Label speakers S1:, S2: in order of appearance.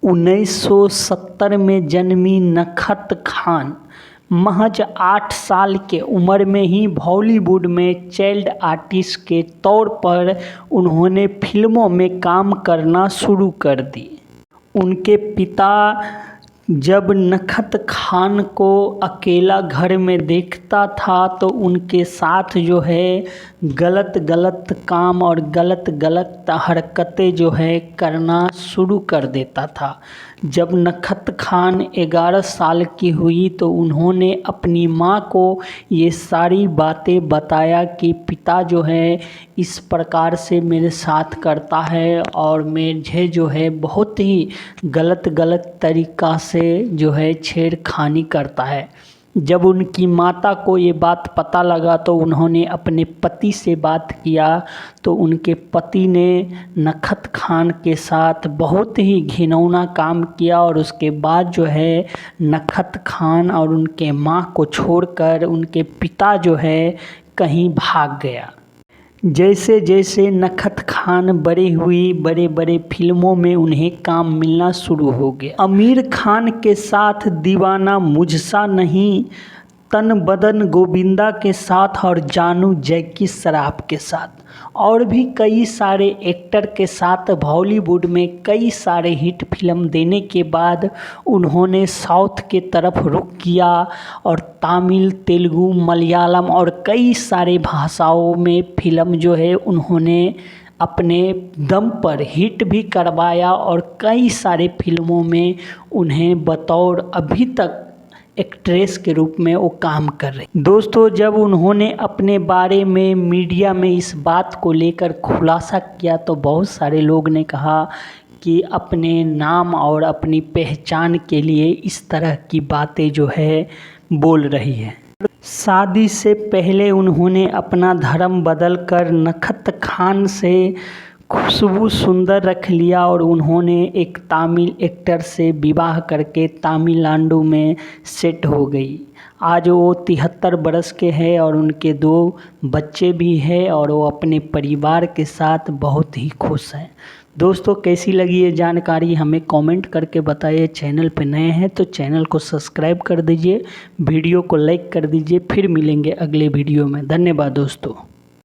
S1: 1970 में जन्मी नखत खान महज 8 साल के उम्र में ही बॉलीवुड में चाइल्ड आर्टिस्ट के तौर पर उन्होंने फिल्मों में काम करना शुरू कर दी। उनके पिता जब नखत खान को अकेला घर में देखता था तो उनके साथ जो है गलत गलत काम और गलत गलत हरकतें जो है करना शुरू कर देता था। जब नखत खान 11 साल की हुई तो उन्होंने अपनी माँ को ये सारी बातें बताया कि पिता जो है इस प्रकार से मेरे साथ करता है और मुझे जो है बहुत ही गलत गलत तरीक़ा से जो है छेड़खानी करता है। जब उनकी माता को ये बात पता लगा तो उन्होंने अपने पति से बात किया तो उनके पति ने नखत खान के साथ बहुत ही घिनौना काम किया और उसके बाद जो है नखत खान और उनके माँ को छोड़कर उनके पिता जो है कहीं भाग गया। जैसे जैसे नखत खान बड़ी हुई बड़े बड़े फिल्मों में उन्हें काम मिलना शुरू हो गया। आमिर खान के साथ दीवाना मुझसा नहीं, तन बदन गोविंदा के साथ और जानू जैकी श्रॉफ के साथ और भी कई सारे एक्टर के साथ बॉलीवुड में कई सारे हिट फिल्म देने के बाद उन्होंने साउथ के तरफ रुख किया और तमिल, तेलुगु, मलयालम और कई सारे भाषाओं में फिल्म जो है उन्होंने अपने दम पर हिट भी करवाया और कई सारे फिल्मों में उन्हें बतौर अभी तक एक्ट्रेस के रूप में वो काम कर रहे। दोस्तों, जब उन्होंने अपने बारे में मीडिया में इस बात को लेकर खुलासा किया तो बहुत सारे लोग ने कहा कि अपने नाम और अपनी पहचान के लिए इस तरह की बातें जो है बोल रही है। शादी से पहले उन्होंने अपना धर्म बदलकर नखत खान से खुशबू सुंदर रख लिया और उन्होंने एक तमिल एक्टर से विवाह करके तमिलनाडु में सेट हो गई। आज वो 73 बरस के हैं और उनके 2 बच्चे भी हैं और वो अपने परिवार के साथ बहुत ही खुश हैं। दोस्तों, कैसी लगी ये जानकारी हमें कमेंट करके बताइए। चैनल पे नए हैं तो चैनल को सब्सक्राइब कर दीजिए, वीडियो को लाइक कर दीजिए। फिर मिलेंगे अगले वीडियो में। धन्यवाद दोस्तों।